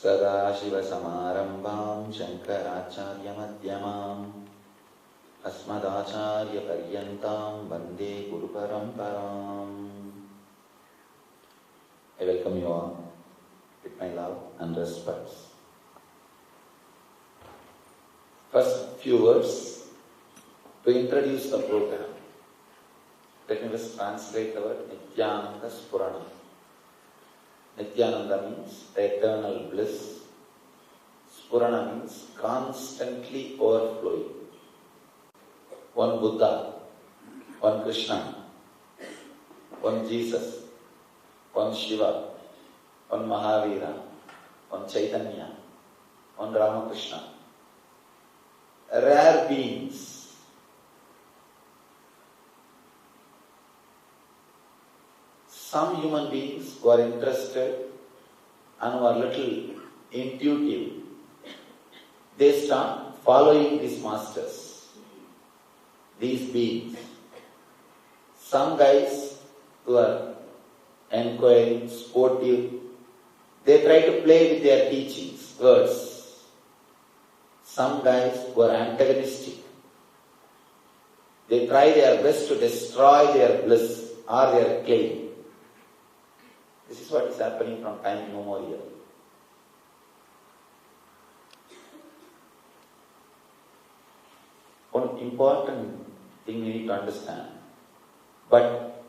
सदाशिवसमारम्भां शङ्कराचार्यमध्यमाम् अस्मदाचार्यपर्यन्तां वन्दे गुरुपरम्पराम्. I welcome you all with my love and respects. First few words to introduce the program. Let me just translate the word Nithyananda Spurana. Nithyananda means eternal bliss. Spurana means constantly overflowing. One Buddha, one Krishna, one Jesus, one Shiva, one Mahavira, one Chaitanya, one Ramakrishna. Rare beings. Some human beings who are interested and who are little intuitive, they start following these masters, these beings. Some guys who are inquiring, sportive, they try to play with their teachings, words. Some guys who are antagonistic, they try their best to destroy their bliss or their claim. This is what is happening from time immemorial. One important thing we need to understand, but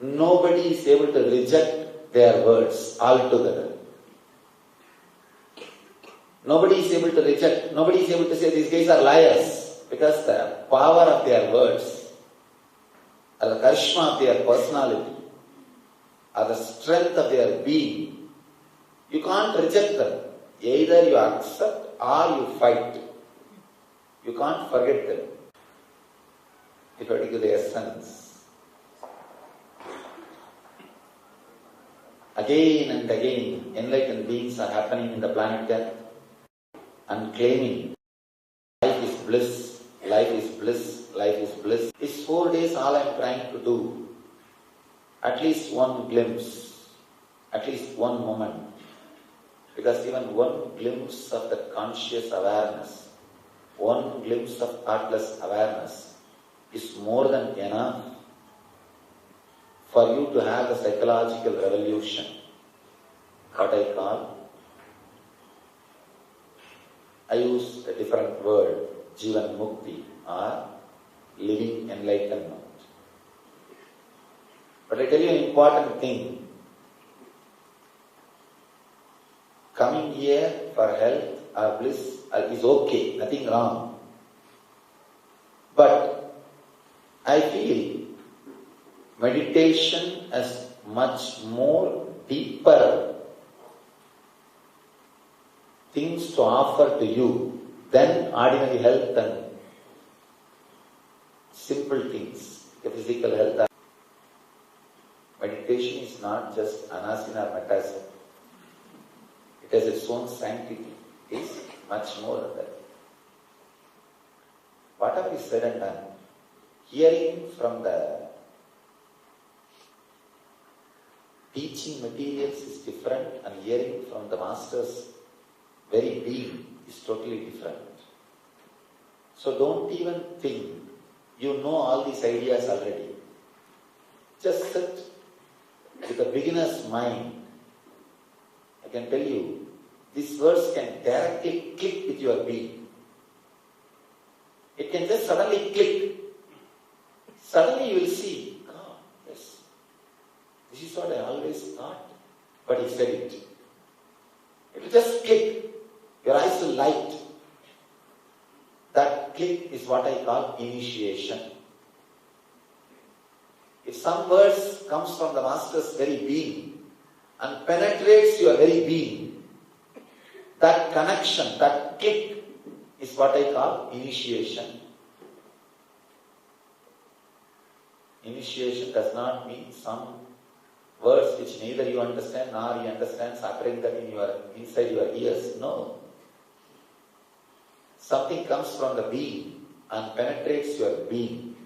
nobody is able to reject their words altogether. Nobody is able to reject, nobody is able to say these guys are liars, because the power of their words, or the charisma of their personality, or the strength of their being, you can't reject them. Either you accept or you fight. You can't forget them. If you take the essence, again and again, enlightened beings are happening in the planet Earth and claiming life is bliss, life is bliss, life is bliss. These 4 days, all I am trying to do, at least one glimpse, at least one moment, because even one glimpse of the conscious awareness, one glimpse of thoughtless awareness is more than enough for you to have a psychological revolution, what I call, I use a different word, Jivan Mukti, or living enlightenment. But I tell you an important thing. Coming here for health or bliss is okay, nothing wrong. But I feel meditation has much more deeper things to offer to you than ordinary health and simple things, the physical health. Meditation is not just anasana or metasana. It has its own sanctity. It is much more than that. Whatever is said and done, hearing from the teaching materials is different, and hearing from the master's very being is totally different. So don't even think you know all these ideas already. Just sit with a beginner's mind. I can tell you, these words can directly click with your being. It can just suddenly click. Suddenly you will see, God, yes, this is what I always thought, but he said it. It will just click. Your eyes will light. That click is what I call initiation. If some words comes from the master's very being and penetrates your very being, that connection, that click is what I call initiation. Initiation does not mean some words which neither you understand nor he understands, uttering that inside your ears. No. Something comes from the being and penetrates your being.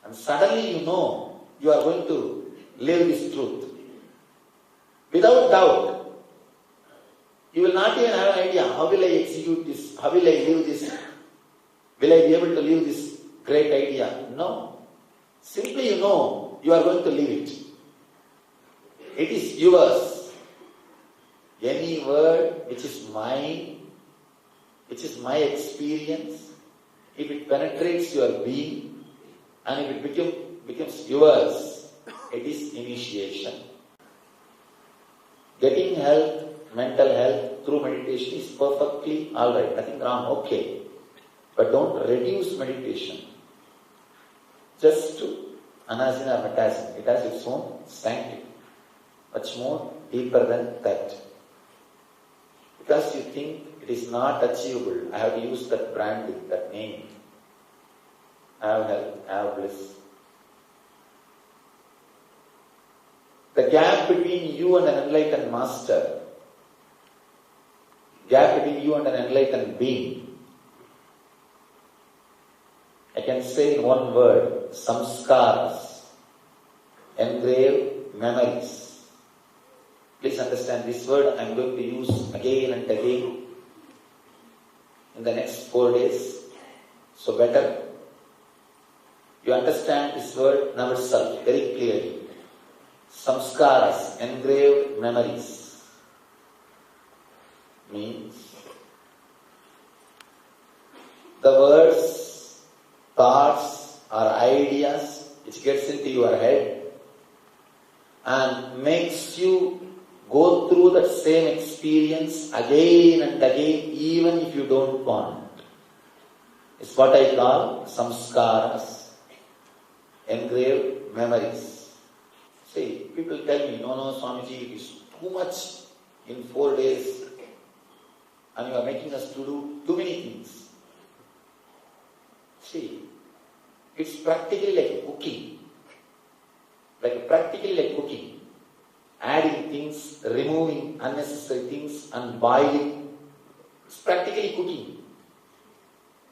And suddenly you know you are going to live this truth. Without doubt, You will not even have an idea, how will I execute this? How will I live this? Will I be able to live this great idea? No. Simply you know you are going to live it. It is yours. Any word which is mine, which is my experience, if it penetrates your being and if it becomes yours, it is initiation. Getting health, mental health through meditation is perfectly alright, nothing wrong, okay. But don't reduce meditation just to anasana or metasana. It has its own sanctity, much more deeper than that. Because you think it is not achievable, I have to use that branding, that name. I have health, I have bliss. The gap between you and an enlightened master, gap between you and an enlightened being, I can say in one word, samskaras, engraved memories. Please understand this word I am going to use again and again in the next 4 days. So better you understand this word now itself very clearly. Samskaras, engraved memories, means the words, thoughts or ideas which gets into your head and makes you go through that same experience again and again even if you don't want. It's what I call samskaras, engraved memories. See, people tell me, no, Swamiji, it is too much in 4 days and you are making us to do too many things. See, it's practically like cooking. Practically like cooking. Adding things, removing unnecessary things and boiling. It's practically cooking.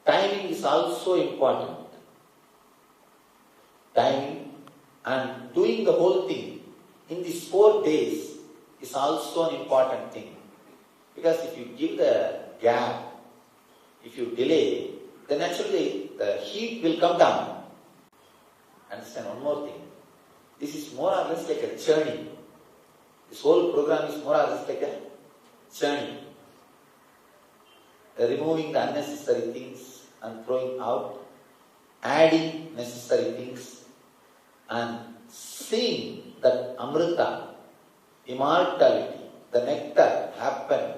Timing is also important. Timing and doing the whole thing in these 4 days is also an important thing. Because if you give the gap, if you delay, then naturally the heat will come down. Understand one more thing. This is more or less like a journey. This whole program is more or less like a journey. Removing the unnecessary things and throwing out, adding necessary things, and seeing that Amrita, immortality, the nectar happen.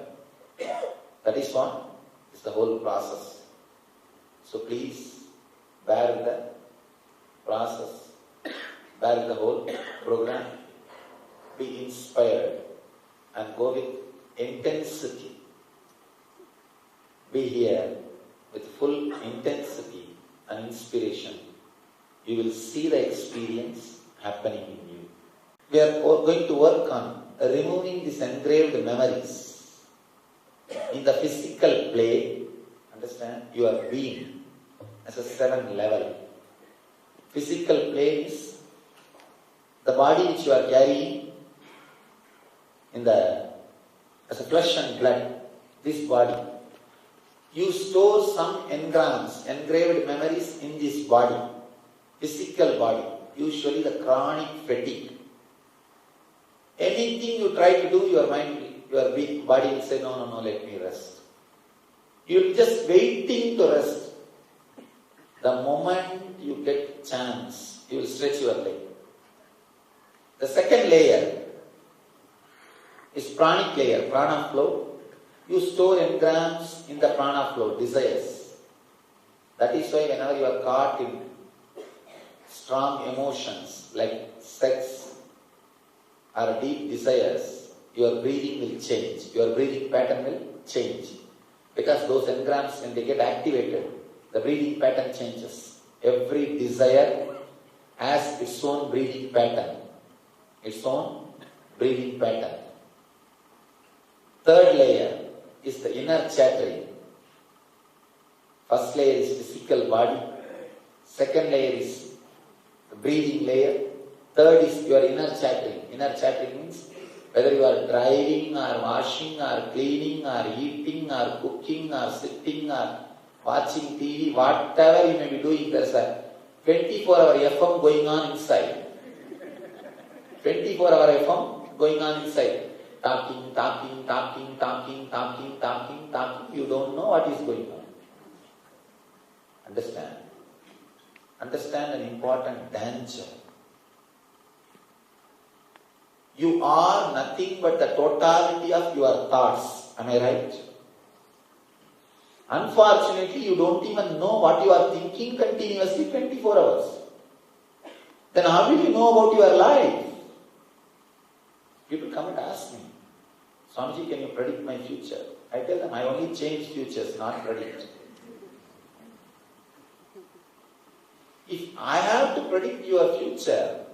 That is what is the whole process. So please bear the process, bear the whole program, be inspired and go with intensity. Be here with full intensity and inspiration. You will see the experience happening in you. We are going to work on removing these engraved memories in the physical plane. Understand? Your being as a 7 level. Physical plane is the body which you are carrying as a flesh and blood. This body. You store some engrams, engraved memories in this body. Physical body, usually the chronic fatigue. Anything you try to do, your body will say, no, let me rest. You're just waiting to rest. The moment you get chance, you will stretch your leg. The second layer is pranic layer, prana flow. You store engrams in the prana flow, desires. That is why whenever you are caught in strong emotions like sex or deep desires, your breathing will change. Your breathing pattern will change. Because those engrams, when they get activated, the breathing pattern changes. Every desire has its own breathing pattern. Its own breathing pattern. Third layer is the inner chattering. First layer is physical body. Second layer is the breathing layer. Third is your inner chattering. Inner chattering means Whether you are driving or washing or cleaning or eating or cooking or sitting or watching TV, whatever you may be doing, there is a 24-hour FM going on inside. 24-hour FM going on inside. Talking. You don't know what is going on. Understand? Understand an important danger. You are nothing but the totality of your thoughts. Am I right? Unfortunately, you don't even know what you are thinking continuously 24 hours. Then how will you know about your life? People come and ask me, Swamiji, can you predict my future? I tell them, I only change futures, not predict. If I have to predict your future,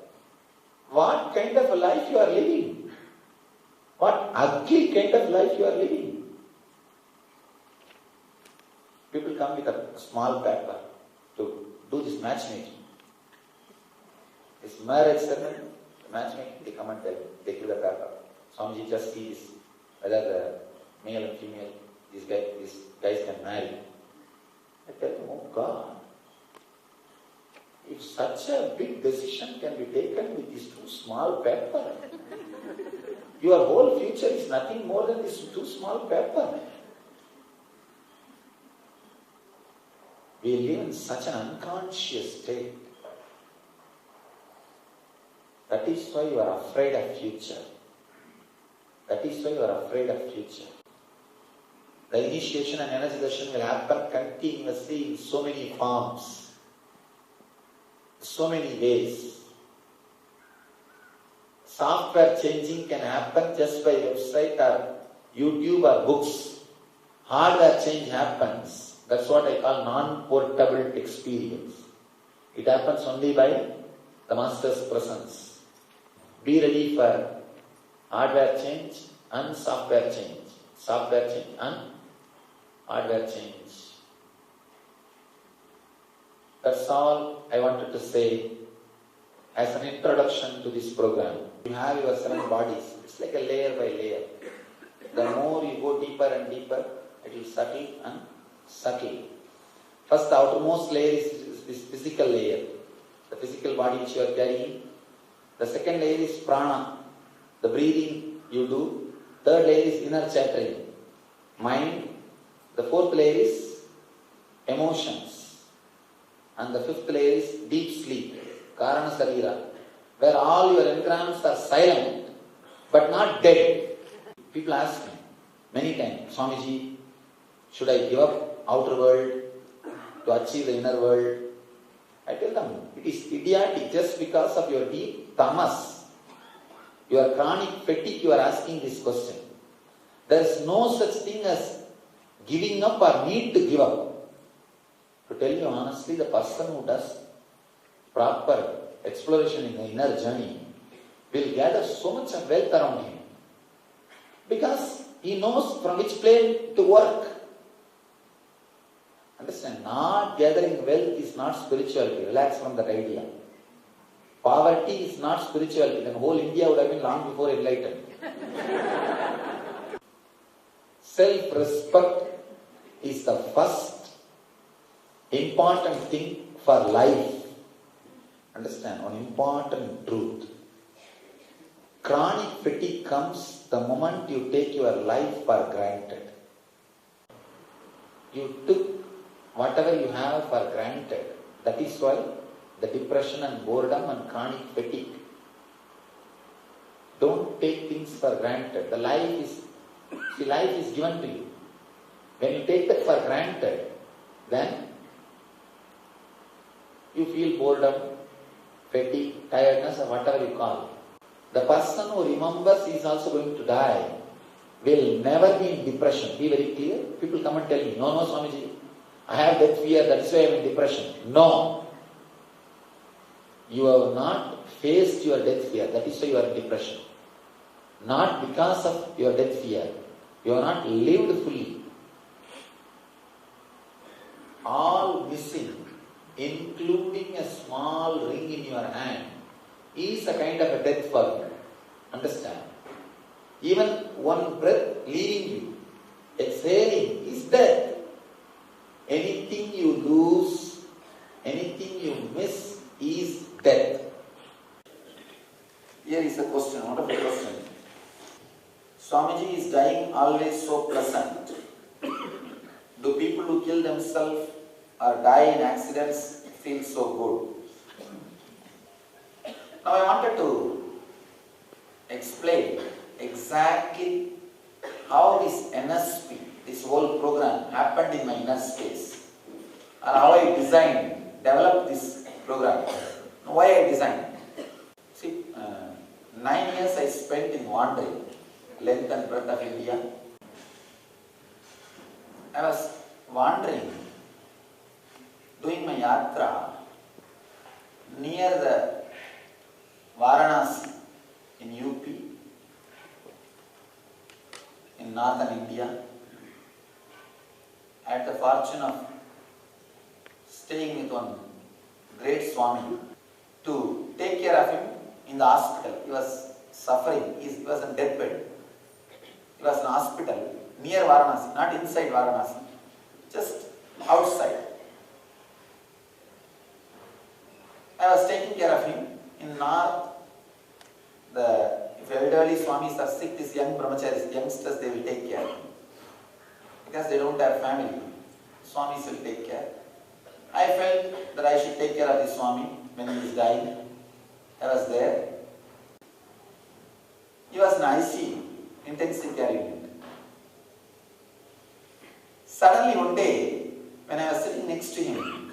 what kind of a life you are living? What ugly kind of life you are living? People come with a small paper to do this matchmaking. This marriage ceremony, matchmaking, they come and tell, they give the paper. Swamiji just sees whether the male and female, these guys can marry. I tell them, oh God, if such a big decision can be taken with this too small paper, your whole future is nothing more than this too small paper. We live in such an unconscious state. That is why you are afraid of future. That is why you are afraid of future. The initiation and energization will happen continuously in so many forms, so many ways. Software changing can happen just by website or YouTube or books. Hardware change happens. That's what I call non-portable experience. It happens only by the Master's presence. Be ready for hardware change and software change. Software change and hardware change. That's all I wanted to say as an introduction to this program. You have your 7 bodies. It's like a layer by layer. The more you go deeper and deeper, it will settle and subtle. First, the outermost layer is this physical layer, the physical body which you are carrying. The second layer is prana, the breathing you do. Third layer is inner chattering, mind. The fourth layer is emotions. And the fifth layer is deep sleep, karana sarira, where all your engrams are silent but not dead. People ask me many times, Swamiji, should I give up outer world to achieve the inner world? I tell them, it is idiotic just because of your deep tamas, your chronic fatigue, you are asking this question. There is no such thing as giving up or need to give up. To tell you honestly, the person who does proper exploration in the inner journey will gather so much of wealth around him. Because he knows from which plane to work. Understand, not gathering wealth is not spirituality. Relax from that idea. Poverty is not spirituality. Then whole India would have been long before enlightened. Self-respect is the first important thing for life. Understand, one important truth. Chronic fatigue comes the moment you take your life for granted. You took whatever you have for granted. That is why the depression and boredom and chronic fatigue. Don't take things for granted. Life is given to you. When you take that for granted, then you feel boredom, fatigue, tiredness, or whatever you call. The person who remembers he is also going to die will never be in depression. Be very clear. People come and tell me, no, Swamiji, I have death fear, that is why I am in depression. No. You have not faced your death fear, that is why you are in depression. Not because of your death fear. You have not lived fully. All missing, including a small ring in your hand, is a kind of a death for you. Understand? Even one breath leaving you, exhaling, is death. Anything you lose, anything you miss is death. Here is a question, wonderful question. Swamiji, is dying always so pleasant? Do people who kill themselves or die in accidents feel so good? Now I wanted to explain exactly how this NSP, this whole program happened in my inner space, and how I developed this program. Why I designed? See, 9 years I spent in wandering, length and breadth of India. I was wandering, doing my yatra near the Varanasi in UP, in northern India. I had the fortune of staying with one great Swami to take care of him in the hospital. He was suffering, he was on deathbed. He was in hospital near Varanasi, not inside Varanasi, just outside. I was taking care of him. In north, if elderly Swamis are sick, these young brahmacharis, youngsters, they will take care. Because they don't have family, Swamis will take care. I felt that I should take care of this Swami when he is dying. I was there. He was in ICU, intensive care unit. Suddenly one day, when I was sitting next to him,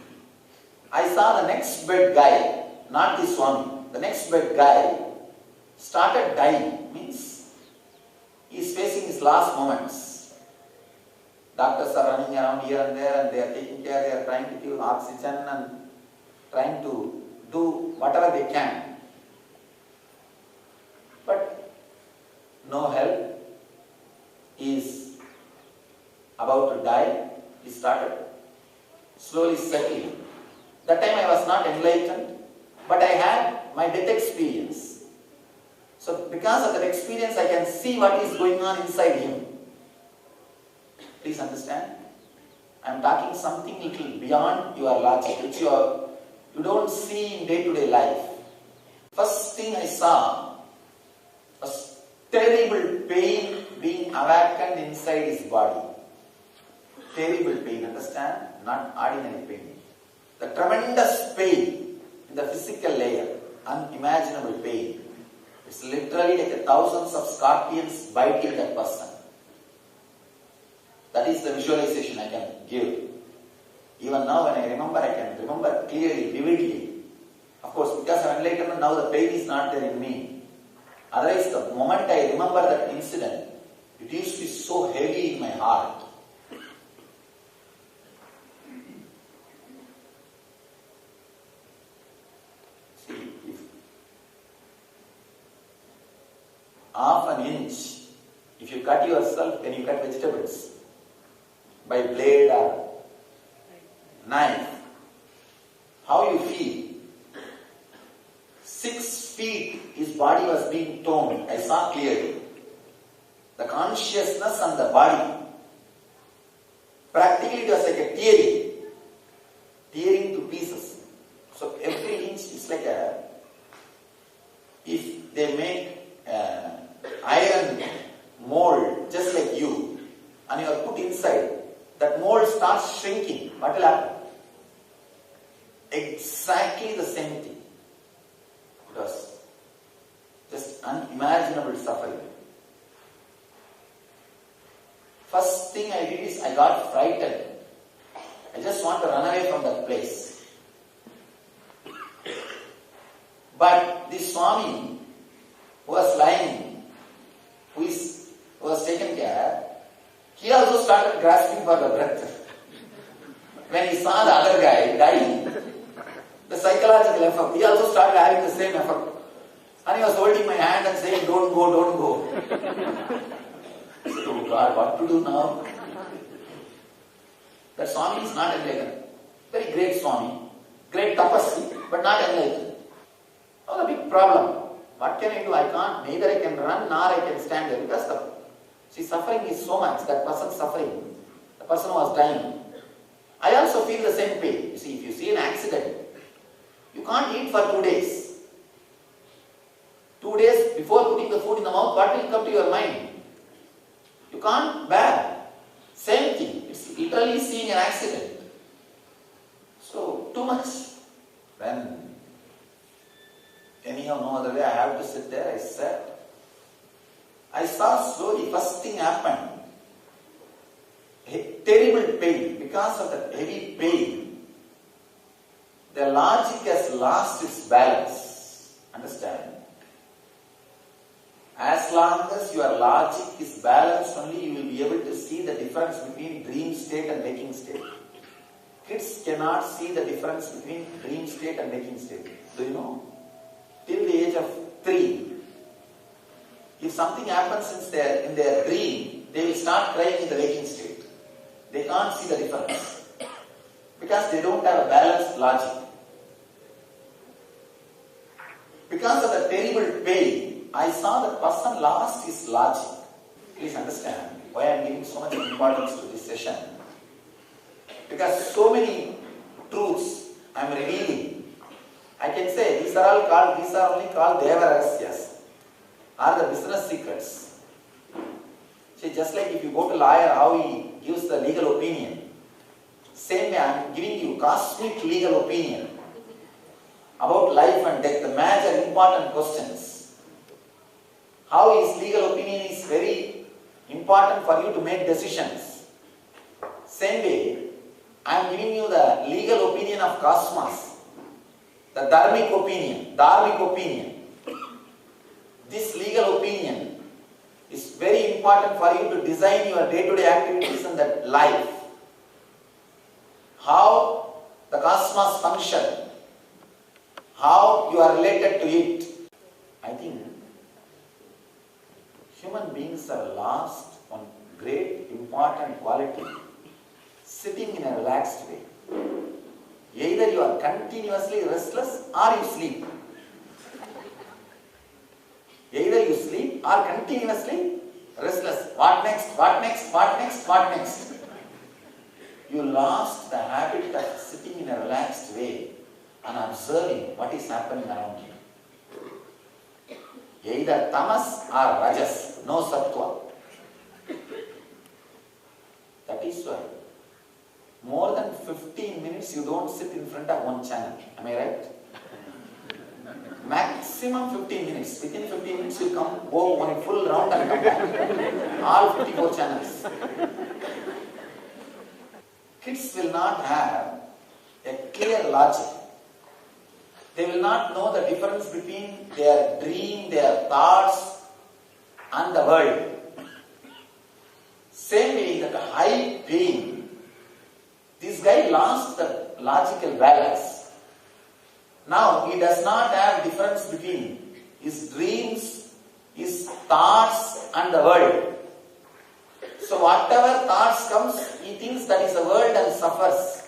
I saw the next bed guy, not the Swami, the next bed guy started dying. Means he is facing his last moments. Doctors are running around here and there and they are taking care, they are trying to give oxygen and trying to do whatever they can. But no help. He is about to die. He started slowly settling. That time I was not enlightened, but I had my death experience. So because of that experience, I can see what is going on inside him. Please understand. I am talking something little beyond your logic, which you don't see in day-to-day life. First thing I saw was terrible pain being awakened inside his body. Terrible pain, understand? Not ordinary pain. The tremendous pain in the physical layer, unimaginable pain. It's literally like thousands of scorpions biting that person. That is the visualization I can give. Even now when I can remember clearly, vividly. Of course, because of enlightenment, now the pain is not there in me. Otherwise, the moment I remember that incident, it used to be so heavy in my heart. See, if half an inch, if you cut yourself, when you cut vegetables, by blade or knife, how you feel? 6 feet his body was being torn. I saw clearly. The consciousness and the body. Practically it was like a tearing to pieces. So every inch is like if they make iron mold just like you, and you are put inside, that mold starts shrinking. What will happen? Exactly the same thing. It was just unimaginable suffering. First thing I did is I got frightened. I just want to run away from that place. But this Swami who was lying, who was taken care, he also started grasping for the breath. When he saw the other guy dying, the psychological effort, he also started having the same effort. And he was holding my hand and saying, don't go, don't go. I said, oh God, what to do now? That Swami is not enlightened. Very great Swami, great tapasvi, but not enlightened. That was a big problem. What can I do? I can't, neither I can run nor I can stand there because the suffering is so much, that person suffering, the person who was dying. I also feel the same pain. You see, if you see an accident, you can't eat for 2 days. 2 days before putting the food in the mouth, what will come to your mind? You can't bear. Same thing. It's literally seeing an accident. So, too much. Then, anyhow, no other way, I have to sit there. I sat. I saw slowly, first thing happened. A terrible pain. Because of that heavy pain, the logic has lost its balance. Understand? As long as your logic is balanced, only you will be able to see the difference between dream state and waking state. Kids cannot see the difference between dream state and waking state. Do you know? Till the age of 3, if something happens in their dream, they will start crying in the waking state. They can't see the difference because they don't have a balanced logic. Because of the terrible pain, I saw that person lost his logic. Please understand why I am giving so much importance to this session. Because so many truths I am revealing. I can say these are only called Deva Rahasyas, are the business secrets. See, just like if you go to lawyer, how he gives the legal opinion. Same way I am giving you cosmic legal opinion about life and death, the major important questions. How his legal opinion is very important for you to make decisions. Same way, I am giving you the legal opinion of cosmos, the dharmic opinion. This legal opinion is very important for you to design your day-to-day activities in that life. How the cosmos function, how you are related to it. I think human beings have lost one great important quality, sitting in a relaxed way. Either you are continuously restless or you sleep. Either you sleep or continuously restless. What next? What next? What next? What next? You lost the habit of sitting in a relaxed way and observing what is happening around you. Either tamas or rajas, no sattva. That is why more than 15 minutes you don't sit in front of one channel. Am I right? Maximum 15 minutes. Within 15 minutes you go on a full round and come back. All 54 channels. Kids will not have a clear logic. They will not know the difference between their dream, their thoughts and the world. Same way that high pain, this guy lost the logical balance. Now he does not have difference between his dreams, his thoughts and the world. So whatever thoughts comes, he thinks that is the world and suffers.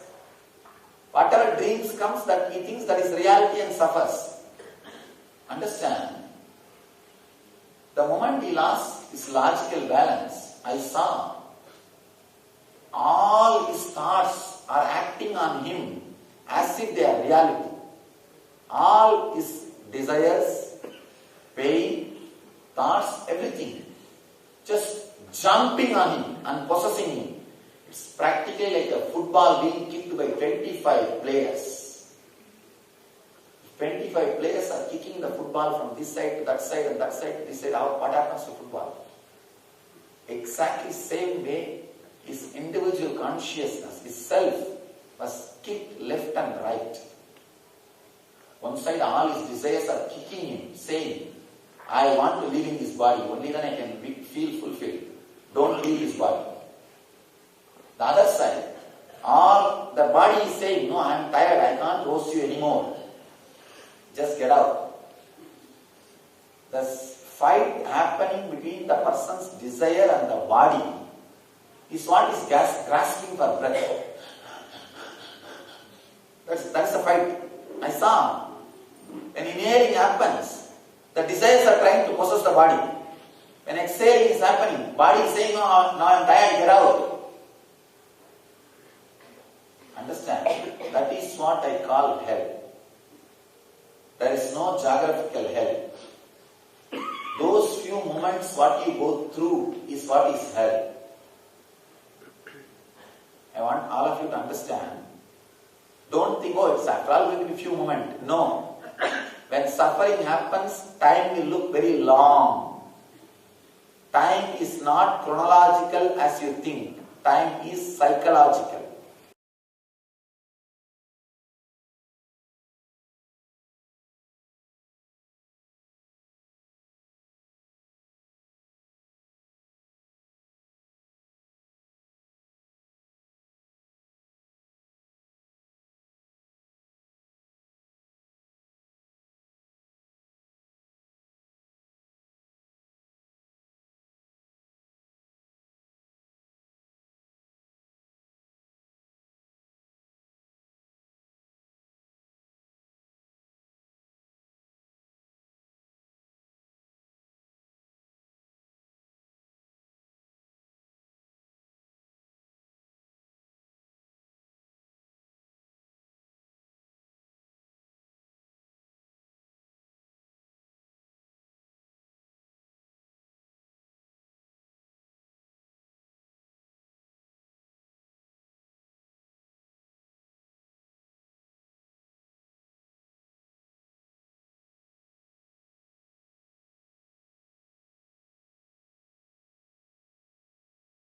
Whatever dreams comes, that he thinks that is reality and suffers. Understand? The moment he lost his logical balance, I saw all his thoughts are acting on him as if they are reality. All his desires, pain, thoughts, everything just jumping on him and possessing him. It's practically like a football being kicked by 25 players. 25 players are kicking the football from this side to that side and that side to this side. What happens to football? Exactly same way his individual consciousness, his self was kicked left and right. One side all his desires are kicking him, saying, I want to live in this body, only then I can feel fulfilled. Don't leave this body. The other side, all the body is saying, no, I am tired, I can't host you anymore. Just get out. The fight happening between the person's desire and the body is what is grasping for breath. That's the fight. I saw when inhaling happens, The desires are trying to possess the body. When exhaling is happening, body is saying, "No, now I am tired, get out." Understand? That is what I call hell. There is no geographical hell. Those few moments what you go through is what is hell. I want all of you to understand. Don't think, oh, it's after all going to be a few moments. No. When suffering happens, time will look very long. Time is not chronological as you think. Time is psychological.